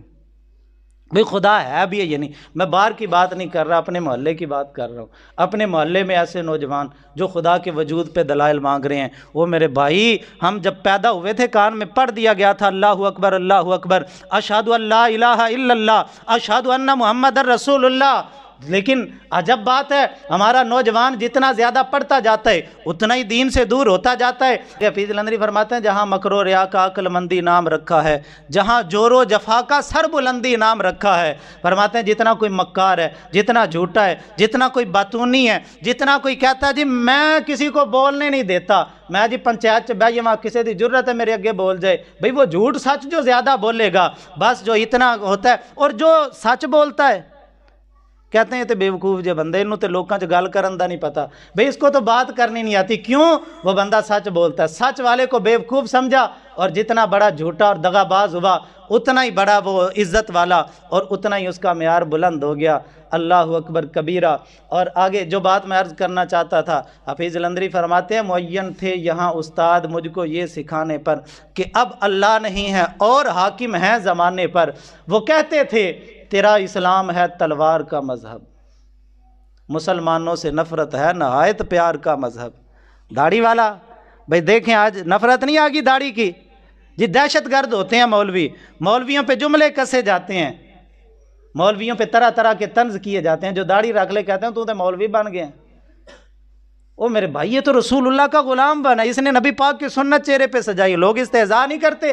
بھئی خدا ہے بھی ہے یہ نہیں، میں باہر کی بات نہیں کر رہا، اپنے محلے کی بات کر رہا ہوں۔ اپنے محلے میں ایسے نوجوان جو خدا کے وجود پہ دلائل مانگ رہے ہیں، وہ میرے بھائی ہم جب پیدا ہوئے تھے کان میں پڑھ دیا گیا تھا اللہ اکبر اللہ اکبر، اشہد ان لا الہ الا اللہ، اشہد ان محمد رسول اللہ۔ لیکن عجب بات ہے، ہمارا نوجوان جتنا زیادہ پڑھتا جاتا ہے اتنا ہی دین سے دور ہوتا جاتا ہے۔ حفیظ جلندری فرماتے ہیں جہاں مکر و ریا کا عقل مندی نام رکھا ہے، جہاں جور و جفا کا سر بلندی نام رکھا ہے۔ فرماتے ہیں جتنا کوئی مکار ہے، جتنا جھوٹا ہے، جتنا کوئی باتونی ہے، جتنا کوئی کہتا ہے جی میں کسی کو بولنے نہیں دیتا، میں جی پنچایت چ بہ جاواں کسی دی ضرورت ہے میرے اگے بول جائے، بھئی وہ جھوٹ سچ جو زیادہ بولے گا بس جو اتنا ہوتا ہے، اور جو سچ بولتا ہے کہتے ہیں یہ تو بیوقوف جے بندے، انہوں تے لوکاں چ گل کرن دا نہیں پتا، بھئی اس کو تو بات کرنی نہیں آتی، کیوں؟ وہ بندہ سچ بولتا ہے، سچ والے کو بیوقوف سمجھا، اور جتنا بڑا جھوٹا اور دغا باز ہوا اتنا ہی بڑا وہ عزت والا اور اتنا ہی اس کا معیار بلند ہو گیا۔ اللہ اکبر کبیرہ۔ اور آگے جو بات میں عرض کرنا چاہتا تھا، حفیظ جلندری فرماتے ہیں معین تھے یہاں استاد مجھ کو یہ سکھانے پر کہ اب اللہ نہیں ہے اور حاکم ہے زمانے پر۔ وہ کہتے تھے تیرا اسلام ہے تلوار کا مذہب، مسلمانوں سے نفرت ہے نہایت پیار کا مذہب۔ داڑھی والا، بھئی دیکھیں آج نفرت نہیں آگی داڑھی کی، جی دہشت گرد ہوتے ہیں مولوی، مولویوں پہ جملے کسے جاتے ہیں، مولویوں پہ طرح طرح کے طنز کیے جاتے ہیں، جو داڑھی رکھ لے کہتے ہیں تو مولوی بن گئے ہیں۔ او میرے بھائی یہ تو رسول اللہ کا غلام بنا، اس نے نبی پاک کی سنت چہرے پہ سجائی، لوگ استہزاء نہیں کرتے۔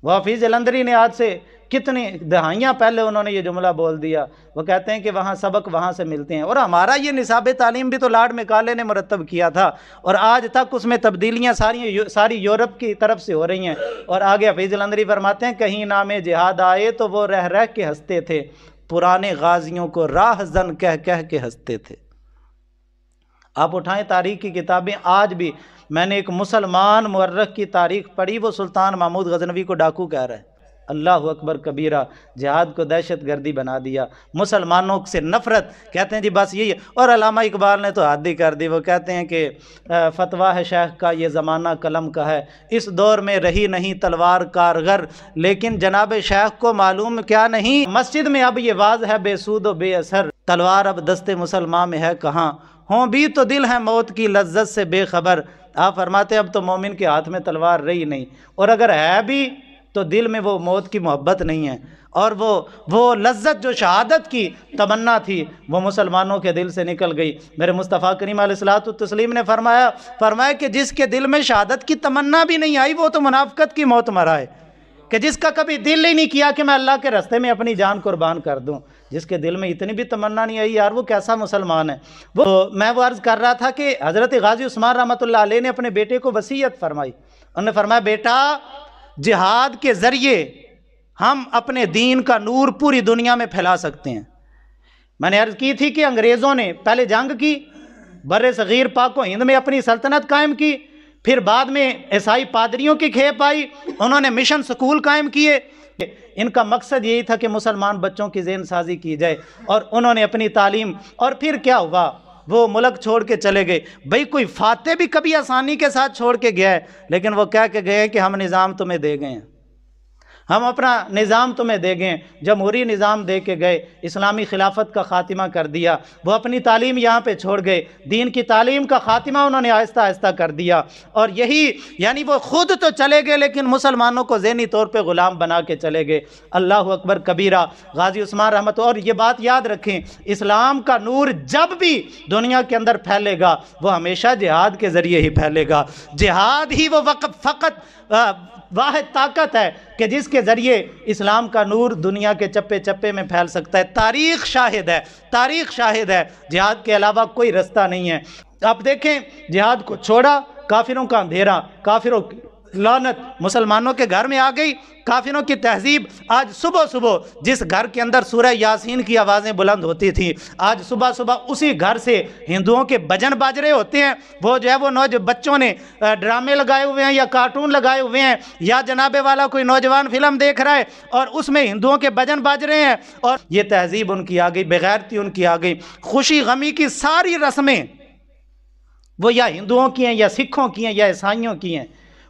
وہ حفیظ جلندری نے آج سے کتنی دہائیاں پہلے انہوں نے یہ جملہ بول دیا، وہ کہتے ہیں کہ وہاں سبق وہاں سے ملتے ہیں، اور ہمارا یہ نصاب تعلیم بھی تو لارڈ میکالے نے مرتب کیا تھا، اور آج تک اس میں تبدیلیاں ساری یورپ کی طرف سے ہو رہی ہیں۔ اور آگے حفیظ جلندری فرماتے ہیں کہیں نام جہاد آئے تو وہ رہ رہ کے ہنستے تھے، پرانے غازیوں کو راہ زن کہہ کہہ کے ہنستے تھے۔ آپ اٹھائیں تاریخ کی کتابیں، آج بھی میں نے ایک مسلمان مورخ کی تاریخ پڑھی، وہ سلطان محمود غزنوی کو ڈاکو کہہ رہا ہے۔ اللہ اکبر کبیرہ، جہاد کو دہشت گردی بنا دیا، مسلمانوں سے نفرت، کہتے ہیں جی بس یہی۔ اور علامہ اقبال نے تو حد ہی کر دی، وہ کہتے ہیں کہ فتویٰ ہے شیخ کا یہ زمانہ قلم کا ہے، اس دور میں رہی نہیں تلوار کارگر، لیکن جناب شیخ کو معلوم کیا نہیں، مسجد میں اب یہ واز ہے بے سود و بے اثر، تلوار اب دست مسلمان میں ہے کہاں، ہوں بھی تو دل ہے موت کی لذت سے بے خبر۔ آپ فرماتے ہیں اب تو مومن کے ہاتھ میں تلوار رہی نہیں، اور اگر ہے بھی تو دل میں وہ موت کی محبت نہیں ہے، اور وہ لذت جو شہادت کی تمنا تھی وہ مسلمانوں کے دل سے نکل گئی۔ میرے مصطفیٰ کریم علیہ الصلوۃ والتسلیم نے فرمایا کہ جس کے دل میں شہادت کی تمنا بھی نہیں آئی وہ تو منافقت کی موت مرا ہے، کہ جس کا کبھی دل ہی نہیں کیا کہ میں اللہ کے راستے میں اپنی جان قربان کر دوں، جس کے دل میں اتنی بھی تمنا نہیں آئی یار وہ کیسا مسلمان ہے۔ میں وہ عرض کر رہا تھا کہ حضرت غازی عثمان رحمۃ اللہ علیہ نے اپنے بیٹے کو وصیت فرمائی، انہوں نے فرمایا بیٹا جہاد کے ذریعے ہم اپنے دین کا نور پوری دنیا میں پھیلا سکتے ہیں۔ میں نے عرض کی تھی کہ انگریزوں نے پہلے جنگ کی، بر صغیر پاک و ہند میں اپنی سلطنت قائم کی، پھر بعد میں عیسائی پادریوں کی کھیپ آئی، انہوں نے مشن سکول قائم کیے، ان کا مقصد یہی تھا کہ مسلمان بچوں کی ذہن سازی کی جائے، اور انہوں نے اپنی تعلیم، اور پھر کیا ہوا وہ ملک چھوڑ کے چلے گئے۔ بھئی کوئی فاتح بھی کبھی آسانی کے ساتھ چھوڑ کے گیا ہے، لیکن وہ کہہ کے گئے کہ ہم نظام تمہیں دے گئے ہیں، ہم اپنا نظام تمہیں دے گئے، جمہوری نظام دے کے گئے، اسلامی خلافت کا خاتمہ کر دیا، وہ اپنی تعلیم یہاں پہ چھوڑ گئے، دین کی تعلیم کا خاتمہ انہوں نے آہستہ آہستہ کر دیا، اور یہی یعنی وہ خود تو چلے گئے لیکن مسلمانوں کو ذہنی طور پہ غلام بنا کے چلے گئے۔ اللہ اکبر کبیرہ۔ غازی عثمان رحمت، اور یہ بات یاد رکھیں اسلام کا نور جب بھی دنیا کے اندر پھیلے گا وہ ہمیشہ جہاد کے ذریعے ہی پھیلے گا، جہاد ہی وہ فقط واحد طاقت ہے کہ جس کے ذریعے اسلام کا نور دنیا کے چپے چپے میں پھیل سکتا ہے۔ تاریخ شاہد ہے، تاریخ شاہد ہے، جہاد کے علاوہ کوئی رستہ نہیں ہے۔ آپ دیکھیں جہاد کو چھوڑا، کافروں کا اندھیرا، کافروں لعنت مسلمانوں کے گھر میں آ گئی، کافروں کی تہذیب۔ آج صبح صبح جس گھر کے اندر سورہ یاسین کی آوازیں بلند ہوتی تھیں، آج صبح صبح اسی گھر سے ہندوؤں کے بھجن باج رہے ہوتے ہیں۔ وہ جو ہے وہ بچوں نے ڈرامے لگائے ہوئے ہیں یا کارٹون لگائے ہوئے ہیں، یا جناب والا کوئی نوجوان فلم دیکھ رہا ہے اور اس میں ہندوؤں کے بھجن باج رہے ہیں، اور یہ تہذیب ان کی آ گئی، بغیرتی ان کی آ گئی۔ خوشی غمی کی ساری رسمیں وہ یا ہندوؤں کی ہیں یا سکھوں کی ہیں یا عیسائیوں کی ہیں۔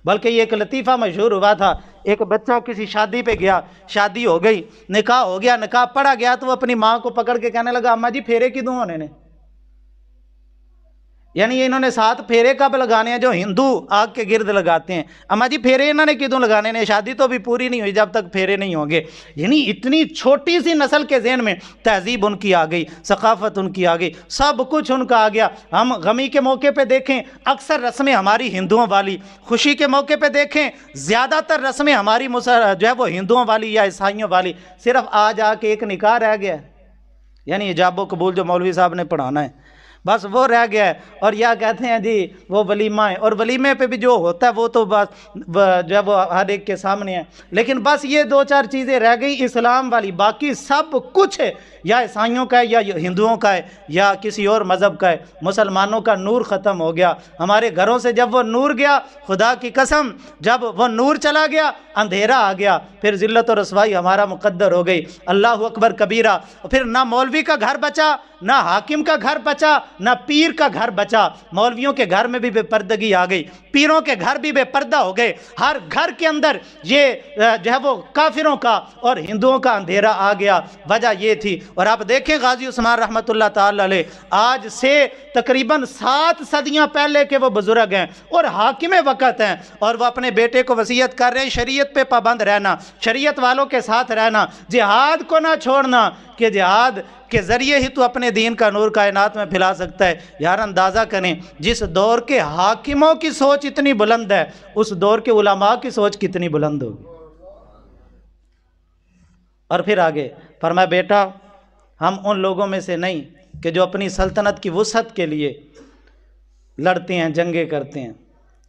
بلکہ یہ ایک لطیفہ مشہور ہوا تھا، ایک بچہ کسی شادی پہ گیا، شادی ہو گئی، نکاح ہو گیا، نکاح پڑھا گیا، تو وہ اپنی ماں کو پکڑ کے کہنے لگا اماں جی پھیرے کدوں ہونے نے؟ یعنی انہوں نے 7 پھیرے کب لگانے ہیں جو ہندو آگ کے گرد لگاتے ہیں؟ اماں جی پھیرے انہوں نے کدوں لگانے نے؟ شادی تو بھی پوری نہیں ہوئی جب تک پھیرے نہیں ہوں گے۔ یعنی اتنی چھوٹی سی نسل کے ذہن میں تہذیب ان کی آ گئی، ثقافت ان کی آ گئی، سب کچھ ان کا آ گیا۔ ہم غمی کے موقع پہ دیکھیں اکثر رسمیں ہماری ہندوؤں والی، خوشی کے موقع پہ دیکھیں زیادہ تر رسمیں ہماری جو ہے وہ ہندوؤں والی یا عیسائیوں والی۔ صرف آج آ کے ایک نکاح رہ گیا ہے، یعنی ایجاب و قبول جو مولوی صاحب نے پڑھانا ہے، بس وہ رہ گیا ہے۔ اور یا کہتے ہیں جی وہ ولیمہ ہے، اور ولیمے پہ بھی جو ہوتا ہے وہ تو بس جو ہے وہ ہر ایک کے سامنے ہے۔ لیکن بس یہ 2-4 چیزیں رہ گئی اسلام والی، باقی سب کچھ ہے یا عیسائیوں کا ہے یا ہندوؤں کا ہے یا کسی اور مذہب کا ہے۔ مسلمانوں کا نور ختم ہو گیا ہمارے گھروں سے۔ جب وہ نور گیا، خدا کی قسم جب وہ نور چلا گیا اندھیرا آ گیا، پھر ذلت و رسوائی ہمارا مقدر ہو گئی۔ اللہ اکبر کبیرہ۔ پھر نہ مولوی کا گھر بچا، نہ حاکم کا گھر بچا، نہ پیر کا گھر بچا۔ مولویوں کے گھر میں بھی بے پردگی آ گئی، پیروں کے گھر بھی بے پردہ ہو گئے۔ ہر گھر کے اندر یہ جو ہے وہ کافروں کا اور ہندوؤں کا اندھیرا آ گیا۔ وجہ یہ تھی۔ اور آپ دیکھیں غازی عثمان رحمۃ اللہ تعالی علیہ آج سے تقریباً 7 صدیاں پہلے کے وہ بزرگ ہیں اور حاکم وقت ہیں، اور وہ اپنے بیٹے کو وصیت کر رہے ہیں شریعت پہ پابند رہنا، شریعت والوں کے ساتھ رہنا، جہاد کو نہ چھوڑنا، کہ جہاد کے ذریعے ہی تو اپنے دین کا نور کائنات میں پھیلا سکتا ہے۔ یار اندازہ کریں جس دور کے حاکموں کی سوچ اتنی بلند ہے، اس دور کے علماء کی سوچ کتنی بلند ہوگی۔ اور پھر آگے فرمایا بیٹا ہم ان لوگوں میں سے نہیں کہ جو اپنی سلطنت کی وسعت کے لیے لڑتے ہیں، جنگیں کرتے ہیں،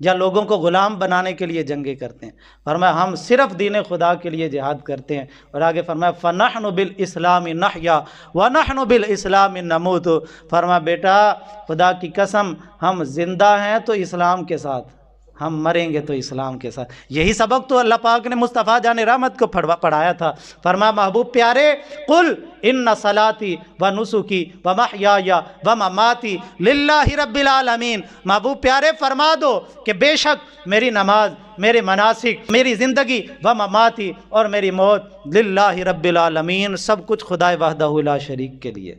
یا لوگوں کو غلام بنانے کے لیے جنگیں کرتے ہیں۔ فرمایا ہم صرف دین خدا کے لیے جہاد کرتے ہیں۔ اور آگے فرمایا فَنَحْنُ بِالْإِسْلَامِ نَحْيَا وَنَحْنُ بِالْإِسْلَامِ نَمُوتُ۔ فرمایا بیٹا خدا کی قسم ہم زندہ ہیں تو اسلام کے ساتھ، ہم مریں گے تو اسلام کے ساتھ۔ یہی سبق تو اللہ پاک نے مصطفیٰ جان رحمت کو پڑھایا تھا۔ فرمایا محبوب پیارے قل ان صلاتی و نسکی و محیای و مماتی للہ رب العالمین، محبوب پیارے فرما دو کہ بے شک میری نماز، میرے مناسک، میری زندگی و مماتی اور میری موت للہ رب العالمین، سب کچھ خدا وحدہ لا شریک کے لیے۔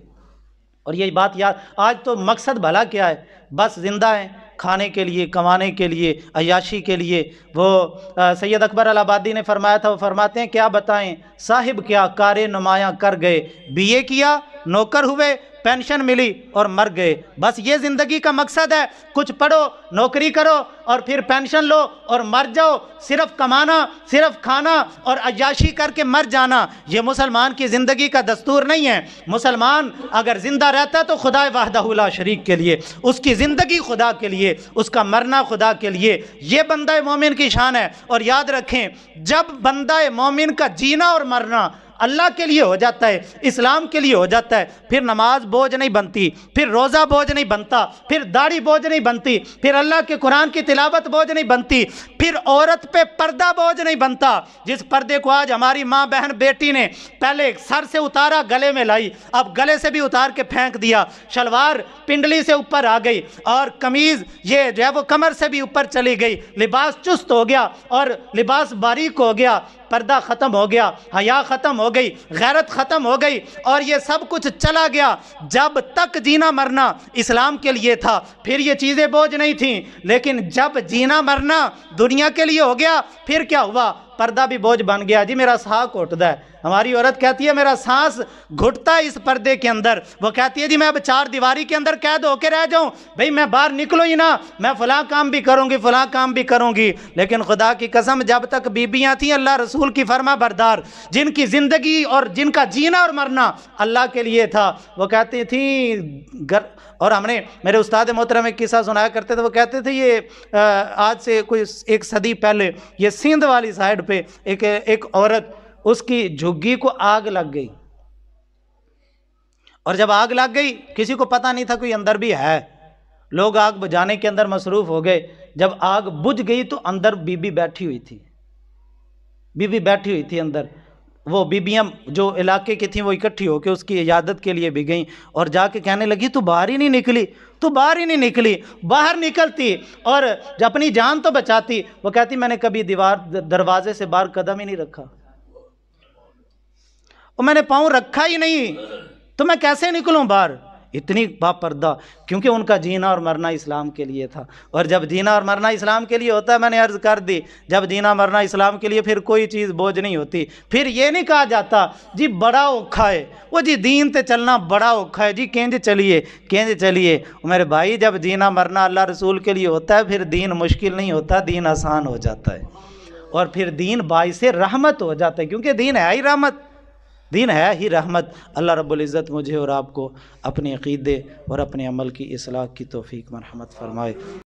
اور یہی بات یاد، آج تو مقصد بھلا کیا ہے؟ بس زندہ ہیں کھانے کے لیے، کمانے کے لیے، عیاشی کے لیے۔ وہ سید اکبر الآبادی نے فرمایا تھا، وہ فرماتے ہیں کیا بتائیں صاحب کیا کار نمایاں کر گئے، بی اے کیا، نوکر ہوئے، پینشن ملی اور مر گئے۔ بس یہ زندگی کا مقصد ہے، کچھ پڑھو، نوکری کرو اور پھر پینشن لو اور مر جاؤ۔ صرف کمانا، صرف کھانا اور عیاشی کر کے مر جانا، یہ مسلمان کی زندگی کا دستور نہیں ہے۔ مسلمان اگر زندہ رہتا ہے تو خدا وحدہ لا شریک کے لیے، اس کی زندگی خدا کے لیے، اس کا مرنا خدا کے لیے۔ یہ بندہ مومن کی شان ہے۔ اور یاد رکھیں جب بندہ مومن کا جینا اور مرنا اللہ کے لیے ہو جاتا ہے، اسلام کے لیے ہو جاتا ہے، پھر نماز بوجھ نہیں بنتی، پھر روزہ بوجھ نہیں بنتا، پھر داڑھی بوجھ نہیں بنتی، پھر اللہ کے قرآن کی تلاوت بوجھ نہیں بنتی، پھر عورت پہ پردہ بوجھ نہیں بنتا۔ جس پردے کو آج ہماری ماں بہن بیٹی نے پہلے سر سے اتارا گلے میں لائی، اب گلے سے بھی اتار کے پھینک دیا، شلوار پنڈلی سے اوپر آ گئی اور قمیض یہ جو ہے وہ کمر سے بھی اوپر چلی گئی، لباس چست ہو گیا اور لباس باریک ہو گیا، پردہ ختم ہو گیا، حیا ختم ہو گئی، غیرت ختم ہو گئی، اور یہ سب کچھ چلا گیا۔ جب تک جینا مرنا اسلام کے لیے تھا پھر یہ چیزیں بوجھ نہیں تھیں، لیکن جب جینا مرنا دنیا کے لیے ہو گیا پھر کیا ہوا؟ پردہ بھی بوجھ بن گیا، جی میرا سانس گھٹتا ہے۔ ہماری عورت کہتی ہے میرا سانس گھٹتا ہے اس پردے کے اندر، وہ کہتی ہے جی میں اب چار دیواری کے اندر قید ہو کے رہ جاؤں، بھئی میں باہر نکلوں ہی نا، میں فلاں کام بھی کروں گی، فلاں کام بھی کروں گی۔ لیکن خدا کی قسم جب تک بیبیاں تھیں اللہ رسول کی فرما بردار، جن کی زندگی اور جن کا جینا اور مرنا اللہ کے لیے تھا، وہ کہتی تھیں اور ہم نے میرے استاد محترم ایک قصہ سنایا کرتے تھے، وہ کہتے تھے یہ آج سے کوئی ایک صدی پہلے یہ سندھ والی سائڈ پہ ایک عورت، اس کی جھگی کو آگ لگ گئی، اور جب آگ لگ گئی کسی کو پتہ نہیں تھا کوئی اندر بھی ہے، لوگ آگ بجھانے کے اندر مصروف ہو گئے۔ جب آگ بجھ گئی تو اندر بی بی بیٹھی ہوئی تھی، بی بی بیٹھی ہوئی تھی اندر، وہ بیبیاں جو علاقے کی تھیں وہ اکٹھی ہو کے اس کی عیادت کے لیے بھی گئیں، اور جا کے کہنے لگی تو باہر ہی نہیں نکلی، تو باہر ہی نہیں نکلی، باہر نکلتی اور اپنی جان تو بچاتی۔ وہ کہتی میں نے کبھی دروازے سے باہر قدم ہی نہیں رکھا، اور میں نے پاؤں رکھا ہی نہیں، تو میں کیسے نکلوں باہر؟ اتنی باپردہ، کیونکہ ان کا جینا اور مرنا اسلام کے لیے تھا۔ اور جب جینا اور مرنا اسلام کے لیے ہوتا ہے، میں نے عرض کر دی، جب جینا مرنا اسلام کے لیے پھر کوئی چیز بوجھ نہیں ہوتی، پھر یہ نہیں کہا جاتا جی بڑا اوکھا ہے، وہ جی دین تے چلنا بڑا اوکھا ہے، جی کینج چلیے۔ میرے بھائی جب جینا مرنا اللہ رسول کے لیے ہوتا ہے پھر دین مشکل نہیں ہوتا، دین آسان ہو جاتا ہے، اور پھر دین باعث رحمت ہو جاتا ہے، کیونکہ دین ہے ہی رحمت، دین ہے ہی رحمت۔ اللہ رب العزت مجھے اور آپ کو اپنے عقیدے اور اپنے عمل کی اصلاح کی توفیق مرحمت فرمائے۔